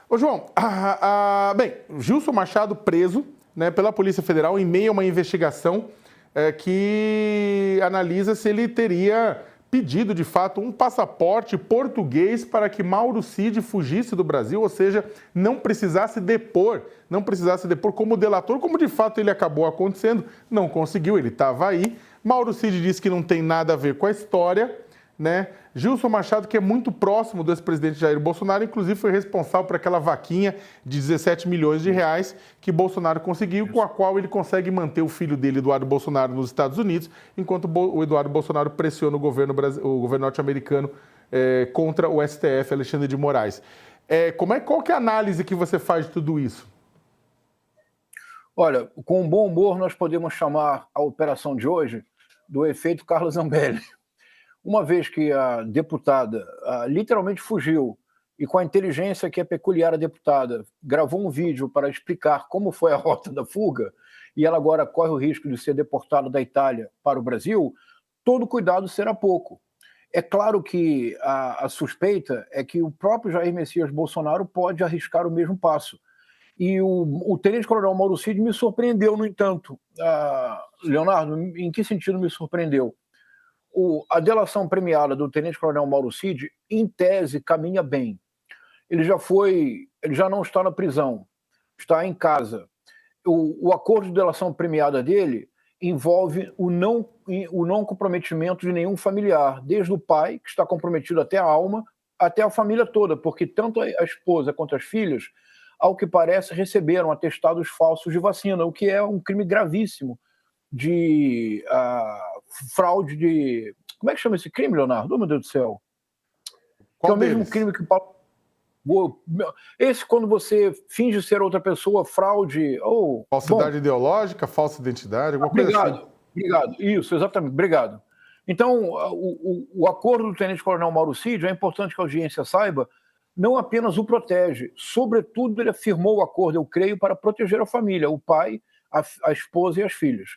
Ô, João, bem, Gilson Machado preso, né, pela Polícia Federal em meio a uma investigação que analisa se ele teria pedido, de fato, um passaporte português para que Mauro Cid fugisse do Brasil, ou seja, não precisasse depor como delator, como de fato ele acabou acontecendo, não conseguiu, ele estava aí. Mauro Cid disse que não tem nada a ver com a história, né? Gilson Machado, que é muito próximo do ex-presidente Jair Bolsonaro, inclusive foi responsável por aquela vaquinha de 17 milhões de reais que Bolsonaro conseguiu, com a qual ele consegue manter o filho dele, Eduardo Bolsonaro, nos Estados Unidos, enquanto o Eduardo Bolsonaro pressiona o governo norte-americano contra o STF, Alexandre de Moraes. Qual que é a análise que você faz de tudo isso? Olha, com um bom humor nós podemos chamar a operação de hoje do efeito Carla Zambelli. Uma vez que a deputada literalmente fugiu e com a inteligência que é peculiar à deputada, gravou um vídeo para explicar como foi a rota da fuga e ela agora corre o risco de ser deportada da Itália para o Brasil, todo cuidado será pouco. É claro que a suspeita é que o próprio Jair Messias Bolsonaro pode arriscar o mesmo passo. E o tenente-coronel Mauro Cid me surpreendeu, no entanto. Leonardo, em que sentido me surpreendeu? A delação premiada do tenente-coronel Mauro Cid, em tese, caminha bem. Ele já não está na prisão, está em casa. O acordo de delação premiada dele envolve o não comprometimento de nenhum familiar, desde o pai, que está comprometido até a alma, até a família toda, porque tanto a esposa quanto as filhas, ao que parece, receberam atestados falsos de vacina, o que é um crime gravíssimo de fraude de... Como é que chama esse crime, Leonardo? Oh, meu Deus do céu. Qual é o mesmo crime que... Esse, quando você finge ser outra pessoa, fraude... Falsidade ideológica, falsa identidade, alguma coisa assim. Obrigado. Isso, exatamente. Obrigado. Então, o acordo do tenente-coronel Mauro Cid, é importante que a audiência saiba, não apenas o protege, sobretudo ele afirmou o acordo, eu creio, para proteger a família, o pai, a esposa e as filhas.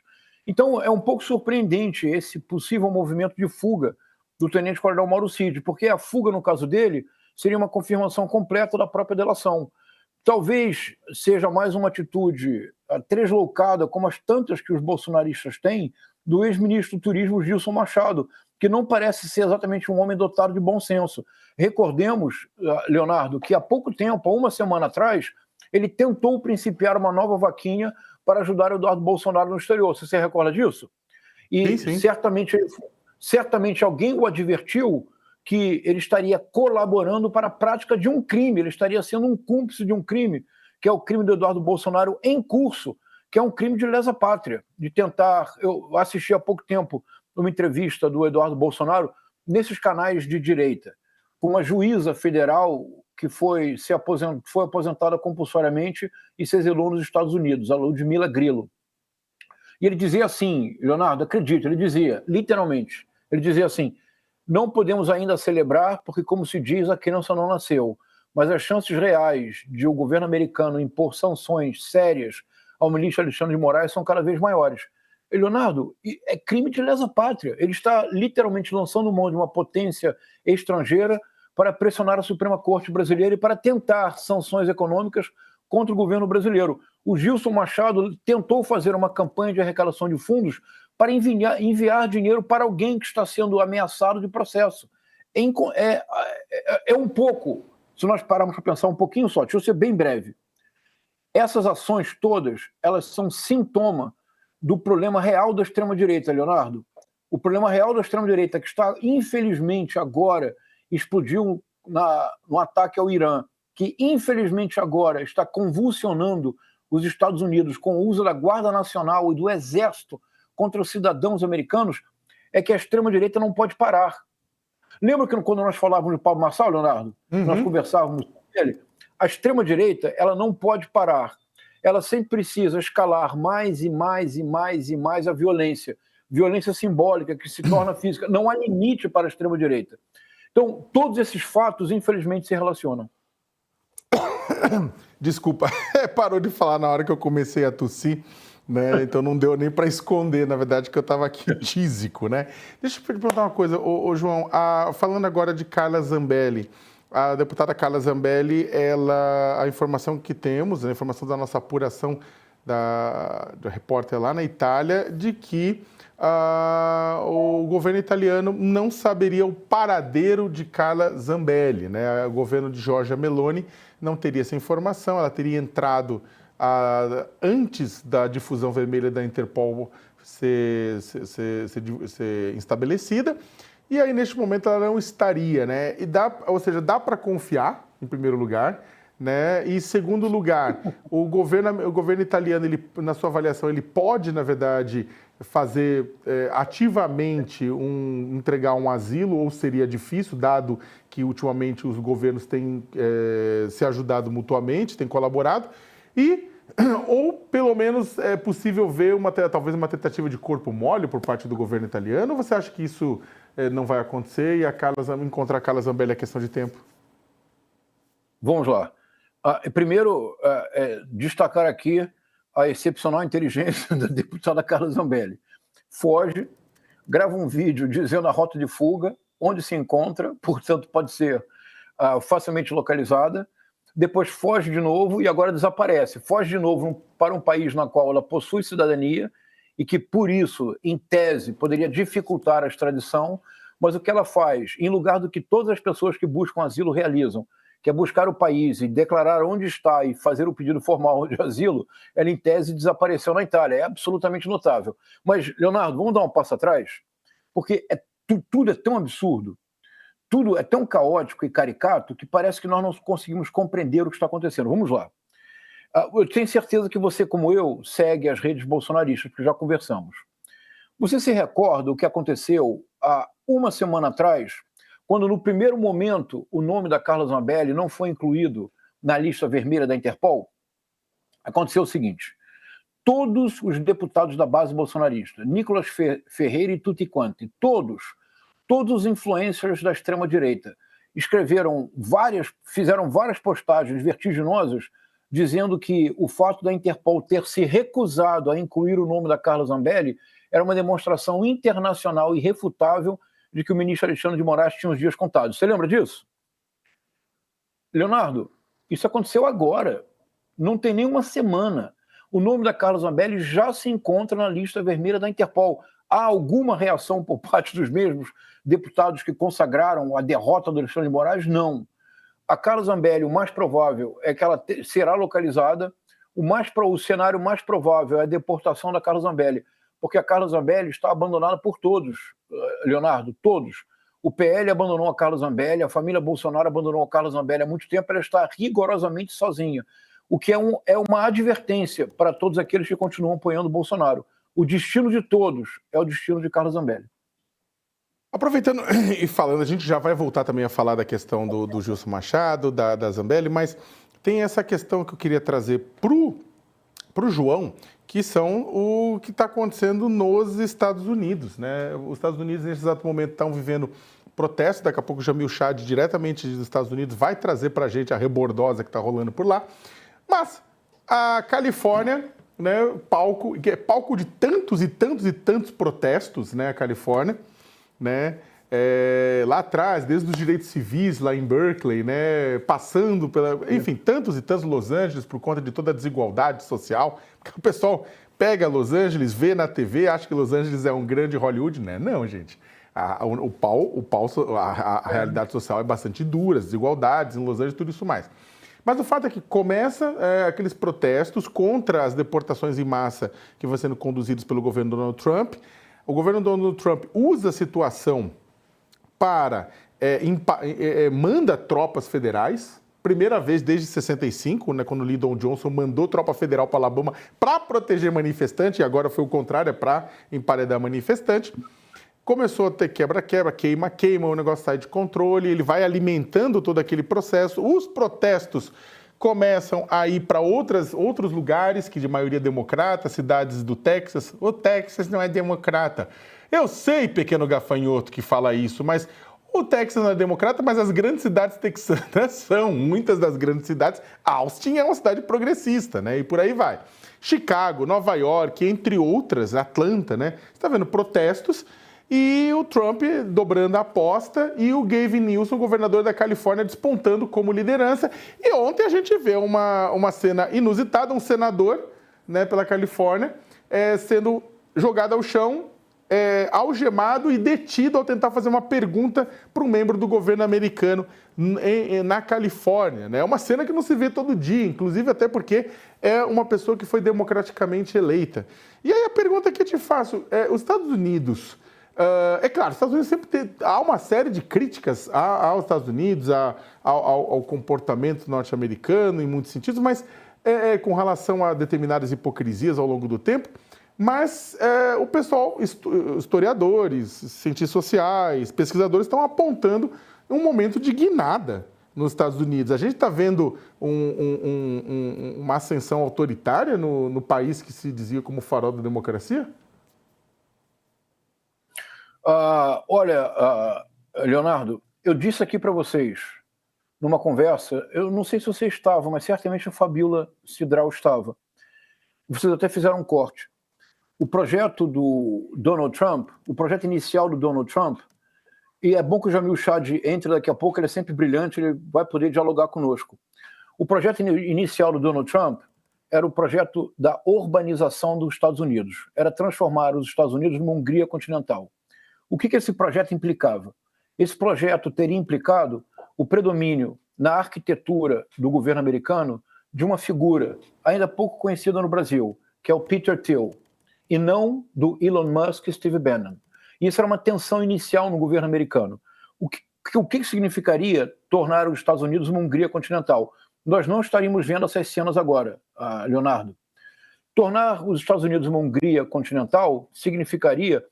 Então, é um pouco surpreendente esse possível movimento de fuga do tenente-coronel Mauro Cid, porque a fuga, no caso dele, seria uma confirmação completa da própria delação. Talvez seja mais uma atitude tresloucada, como as tantas que os bolsonaristas têm, do ex-ministro do Turismo Gilson Machado, que não parece ser exatamente um homem dotado de bom senso. Recordemos, Leonardo, que há pouco tempo, há uma semana atrás, ele tentou principiar uma nova vaquinha para ajudar o Eduardo Bolsonaro no exterior. Você se recorda disso? E sim. certamente alguém o advertiu que ele estaria colaborando para a prática de um crime, ele estaria sendo um cúmplice de um crime, que é o crime do Eduardo Bolsonaro em curso, que é um crime de lesa pátria, de tentar... Eu assisti há pouco tempo uma entrevista do Eduardo Bolsonaro nesses canais de direita, com uma juíza federal que foi aposentada compulsoriamente e se exilou nos Estados Unidos, a Ludmila Grillo. E ele dizia assim, Leonardo, acredito, ele dizia, literalmente, ele dizia assim, não podemos ainda celebrar porque, como se diz, a criança não nasceu, mas as chances reais de o governo americano impor sanções sérias ao ministro Alexandre de Moraes são cada vez maiores. E, Leonardo, é crime de lesa pátria. Ele está literalmente lançando mão de uma potência estrangeira para pressionar a Suprema Corte brasileira e para tentar sanções econômicas contra o governo brasileiro. O Gilson Machado tentou fazer uma campanha de arrecadação de fundos para enviar dinheiro para alguém que está sendo ameaçado de processo. É um pouco, se nós pararmos para pensar um pouquinho só, deixa eu ser bem breve. Essas ações todas, elas são sintoma do problema real da extrema-direita, Leonardo. O problema real da extrema-direita que está, infelizmente, agora explodiu no ataque ao Irã, que, infelizmente, agora está convulsionando os Estados Unidos com o uso da Guarda Nacional e do Exército contra os cidadãos americanos, é que a extrema-direita não pode parar. Lembra que quando nós falávamos de Pablo Marçal, Leonardo, nós conversávamos com ele? A extrema-direita, ela não pode parar. Ela sempre precisa escalar mais e mais e mais e mais a violência. Violência simbólica que se torna física. Não há limite para a extrema-direita. Então, todos esses fatos, infelizmente, se relacionam. Desculpa, parou de falar na hora que eu comecei a tossir, né? Então não deu nem para esconder, na verdade, que eu estava aqui tísico, né? Deixa eu te perguntar uma coisa, ô João, falando agora de Carla Zambelli, a deputada Carla Zambelli, a informação que temos, a informação da nossa apuração do repórter lá na Itália, de que o governo italiano não saberia o paradeiro de Carla Zambelli, né? O governo de Giorgia Meloni não teria essa informação, ela teria entrado antes da difusão vermelha da Interpol ser estabelecida, e aí neste momento ela não estaria, né? Ou seja, dá para confiar, em primeiro lugar, né? E, em segundo lugar, o governo italiano, na sua avaliação, ele pode, na verdade, fazer ativamente entregar um asilo, ou seria difícil, dado que ultimamente os governos têm se ajudado mutuamente, têm colaborado, ou pelo menos é possível ver talvez uma tentativa de corpo mole por parte do governo italiano, ou você acha que isso não vai acontecer e encontrar a Carla Zambelli é questão de tempo? Vamos lá. Primeiro, destacar aqui a excepcional inteligência da deputada Carla Zambelli. Foge, grava um vídeo dizendo a rota de fuga, onde se encontra, portanto pode ser facilmente localizada, depois foge de novo e agora desaparece. Foge de novo para um país na qual ela possui cidadania e que, por isso, em tese, poderia dificultar a extradição, mas o que ela faz, em lugar do que todas as pessoas que buscam asilo realizam, que é buscar o país e declarar onde está e fazer o pedido formal de asilo, ela, em tese, desapareceu na Itália. É absolutamente notável. Mas, Leonardo, vamos dar um passo atrás? Porque tudo é tão absurdo, tudo é tão caótico e caricato que parece que nós não conseguimos compreender o que está acontecendo. Vamos lá. Eu tenho certeza que você, como eu, segue as redes bolsonaristas, porque já conversamos. Você se recorda o que aconteceu há uma semana atrás, quando no primeiro momento o nome da Carla Zambelli não foi incluído na lista vermelha da Interpol? Aconteceu o seguinte: todos os deputados da base bolsonarista, Nicolas Ferreira e Tutti Quanti, todos os influencers da extrema-direita, fizeram várias postagens vertiginosas dizendo que o fato da Interpol ter se recusado a incluir o nome da Carla Zambelli era uma demonstração internacional irrefutável de que o ministro Alexandre de Moraes tinha os dias contados. Você lembra disso? Leonardo, isso aconteceu agora. Não tem nem uma semana. O nome da Carla Zambelli já se encontra na lista vermelha da Interpol. Há alguma reação por parte dos mesmos deputados que consagraram a derrota do Alexandre de Moraes? Não. A Carla Zambelli, o mais provável é que ela será localizada. O cenário mais provável é a deportação da Carla Zambelli, porque a Carla Zambelli está abandonada por todos, Leonardo, todos. O PL abandonou a Carla Zambelli, a família Bolsonaro abandonou a Carla Zambelli há muito tempo, ela está rigorosamente sozinha, o que é uma advertência para todos aqueles que continuam apoiando o Bolsonaro. O destino de todos é o destino de Carla Zambelli. Aproveitando e falando, a gente já vai voltar também a falar da questão do Gilson Machado, da Zambelli, mas tem essa questão que eu queria trazer para o João, que são o que está acontecendo nos Estados Unidos, né? Os Estados Unidos, nesse exato momento, estão vivendo protestos. Daqui a pouco o Jamil Chad, diretamente dos Estados Unidos, vai trazer para a gente a rebordosa que está rolando por lá. Mas a Califórnia, né, palco de tantos e tantos e tantos protestos, né, a Califórnia, né? Lá atrás, desde os direitos civis, lá em Berkeley, né, passando enfim, tantos e tantos Los Angeles, por conta de toda a desigualdade social. Porque o pessoal pega Los Angeles, vê na TV, acha que Los Angeles é um grande Hollywood, né? Não, gente. A realidade social é bastante dura, as desigualdades em Los Angeles, tudo isso mais. Mas o fato é que começa aqueles protestos contra as deportações em massa que vão sendo conduzidos pelo governo Donald Trump. O governo Donald Trump usa a situação para manda tropas federais, primeira vez desde 65, né, quando o Lyndon Johnson mandou tropa federal para Alabama para proteger manifestante, e agora foi o contrário, é para emparedar manifestante. Começou a ter quebra-quebra, queima, o negócio sai de controle, ele vai alimentando todo aquele processo. Os protestos começam a ir para outros lugares, que de maioria democrata, cidades do Texas. O Texas não é democrata. Eu sei, pequeno gafanhoto, que fala isso, mas o Texas não é democrata, mas as grandes cidades texanas são. Muitas das grandes cidades. Austin é uma cidade progressista, né? E por aí vai. Chicago, Nova York, entre outras, Atlanta, né? Você está vendo protestos e o Trump dobrando a aposta e o Gavin Newsom, governador da Califórnia, despontando como liderança. E ontem a gente vê uma cena inusitada, um senador, né, pela Califórnia, sendo jogado ao chão, algemado e detido ao tentar fazer uma pergunta para um membro do governo americano na Califórnia. É uma cena que não se vê todo dia, inclusive até porque é uma pessoa que foi democraticamente eleita. E aí a pergunta que eu te faço os Estados Unidos... é claro, os Estados Unidos sempre há uma série de críticas aos Estados Unidos, ao comportamento norte-americano em muitos sentidos, mas com relação a determinadas hipocrisias ao longo do tempo. Mas o pessoal, historiadores, cientistas sociais, pesquisadores, estão apontando um momento de guinada nos Estados Unidos. A gente está vendo uma ascensão autoritária no país que se dizia como farol da democracia? Olha, Leonardo, eu disse aqui para vocês, numa conversa, eu não sei se você estava, mas certamente a Fabíola Cidral estava. Vocês até fizeram um corte. O projeto do Donald Trump, o projeto inicial do Donald Trump, e é bom que o Jamil Chad entre daqui a pouco, ele é sempre brilhante, ele vai poder dialogar conosco. O projeto inicial do Donald Trump era o projeto da urbanização dos Estados Unidos, era transformar os Estados Unidos numa Hungria continental. O que esse projeto implicava? Esse projeto teria implicado o predomínio na arquitetura do governo americano de uma figura ainda pouco conhecida no Brasil, que é o Peter Thiel, e não do Elon Musk e Steve Bannon. Isso era uma tensão inicial no governo americano. O que significaria tornar os Estados Unidos uma Hungria continental? Nós não estaríamos vendo essas cenas agora, Leonardo. Tornar os Estados Unidos uma Hungria continental significaria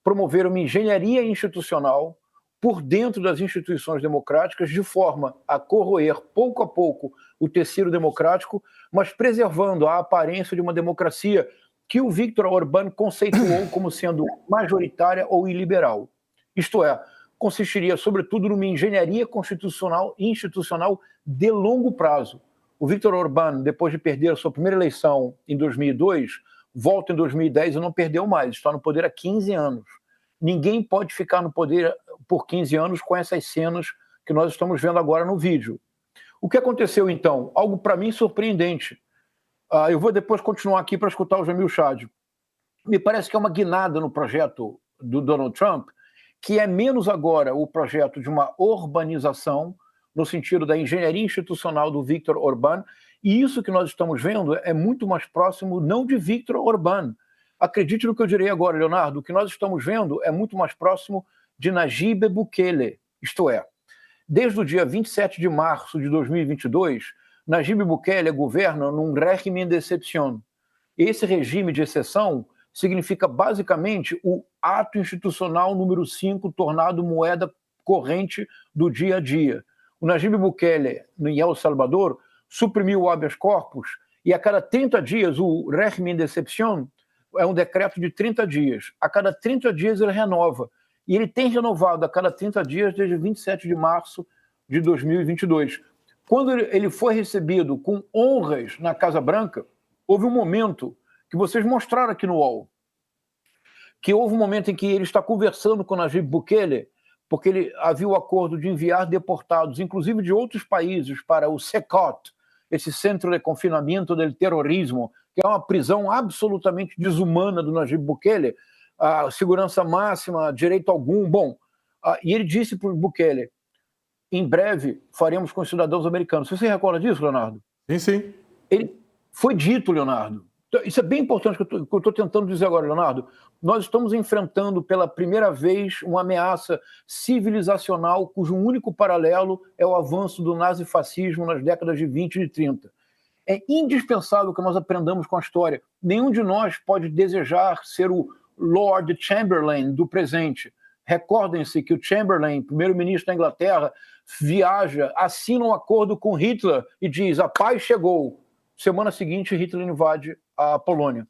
promover uma engenharia institucional por dentro das instituições democráticas de forma a corroer pouco a pouco o tecido democrático, mas preservando a aparência de uma democracia que o Viktor Orbán conceituou como sendo majoritária ou iliberal. Isto é, consistiria sobretudo numa engenharia constitucional e institucional de longo prazo. O Viktor Orbán, depois de perder a sua primeira eleição em 2002, volta em 2010 e não perdeu mais, está no poder há 15 anos. Ninguém pode ficar no poder por 15 anos com essas cenas que nós estamos vendo agora no vídeo. O que aconteceu então? Algo para mim surpreendente. Eu vou depois continuar aqui para escutar o Jamil Chad. Me parece que é uma guinada no projeto do Donald Trump, que é menos agora o projeto de uma urbanização, no sentido da engenharia institucional do Viktor Orbán, e isso que nós estamos vendo é muito mais próximo não de Viktor Orbán. Acredite no que eu direi agora, Leonardo, o que nós estamos vendo é muito mais próximo de Nayib Bukele, isto é, desde o dia 27 de março de 2022, Nayib Bukele governa num régimen de excepção. Esse regime de exceção significa basicamente o ato institucional número 5 tornado moeda corrente do dia a dia. O Nayib Bukele, em El Salvador, suprimiu o habeas corpus e a cada 30 dias o régimen de excepção é um decreto de 30 dias. A cada 30 dias ele renova. E ele tem renovado a cada 30 dias desde 27 de março de 2022. Quando ele foi recebido com honras na Casa Branca, houve um momento que vocês mostraram aqui no UOL, que houve um momento em que ele está conversando com Nayib Bukele, porque ele havia o acordo de enviar deportados, inclusive de outros países, para o CECOT, esse Centro de Confinamento del Terrorismo, que é uma prisão absolutamente desumana do Nayib Bukele, a segurança máxima, direito algum. Bom, e ele disse para o Bukele, em breve faremos com os cidadãos americanos. Você se recorda disso, Leonardo? Sim, sim. Ele foi dito, Leonardo. Isso é bem importante que eu estou tentando dizer agora, Leonardo. Nós estamos enfrentando pela primeira vez uma ameaça civilizacional cujo único paralelo é o avanço do nazifascismo nas décadas de 20 e 30. É indispensável que nós aprendamos com a história. Nenhum de nós pode desejar ser o Lord Chamberlain do presente. Recordem-se que o Chamberlain, primeiro-ministro da Inglaterra, viaja, assina um acordo com Hitler e diz: a paz chegou. Semana seguinte, Hitler invade a Polônia.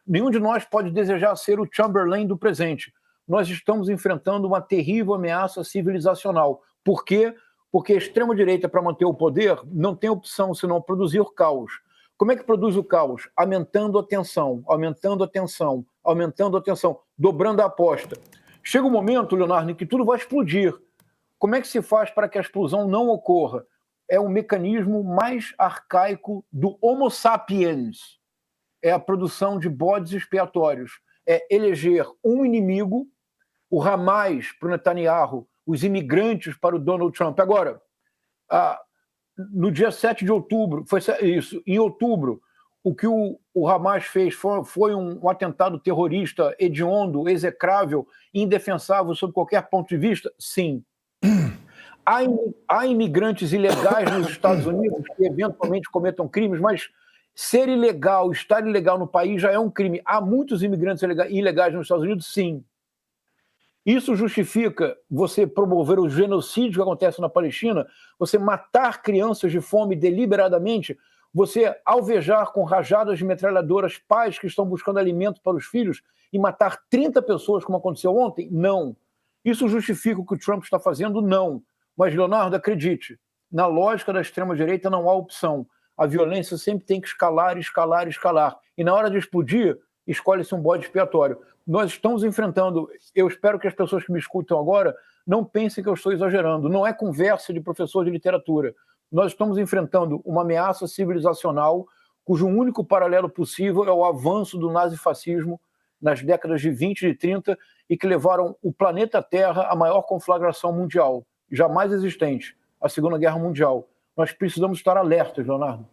Nenhum de nós pode desejar ser o Chamberlain do presente. Nós estamos enfrentando uma terrível ameaça civilizacional. Por quê? Porque a extrema-direita, para manter o poder, não tem opção senão produzir caos. Como é que produz o caos? Aumentando a tensão, aumentando a tensão, aumentando a tensão, dobrando a aposta. Chega um momento, Leonardo, em que tudo vai explodir. Como é que se faz para que a explosão não ocorra? É o mecanismo mais arcaico do Homo sapiens. É a produção de bodes expiatórios. É eleger um inimigo, o Hamas para o Netanyahu, os imigrantes para o Donald Trump. Agora, no dia 7 de outubro, foi isso, em outubro, o que o Hamas fez foi um atentado terrorista hediondo, execrável, indefensável sob qualquer ponto de vista? Sim. Há imigrantes ilegais nos Estados Unidos que eventualmente cometam crimes, mas ser ilegal, estar ilegal no país já é um crime. Há muitos imigrantes ilegais nos Estados Unidos? Sim. Isso justifica você promover o genocídio que acontece na Palestina, você matar crianças de fome deliberadamente, você alvejar com rajadas de metralhadoras pais que estão buscando alimento para os filhos e matar 30 pessoas, como aconteceu ontem? Não. Isso justifica o que o Trump está fazendo? Não. Mas, Leonardo, acredite, na lógica da extrema-direita não há opção. A violência sempre tem que escalar, escalar, escalar. E na hora de explodir, escolhe-se um bode expiatório. Nós estamos enfrentando, eu espero que as pessoas que me escutam agora não pensem que eu estou exagerando, não é conversa de professor de literatura. Nós estamos enfrentando uma ameaça civilizacional cujo único paralelo possível é o avanço do nazifascismo nas décadas de 20 e 30 e que levaram o planeta Terra à maior conflagração mundial, jamais existente, a Segunda Guerra Mundial. Nós precisamos estar alertas, Leonardo.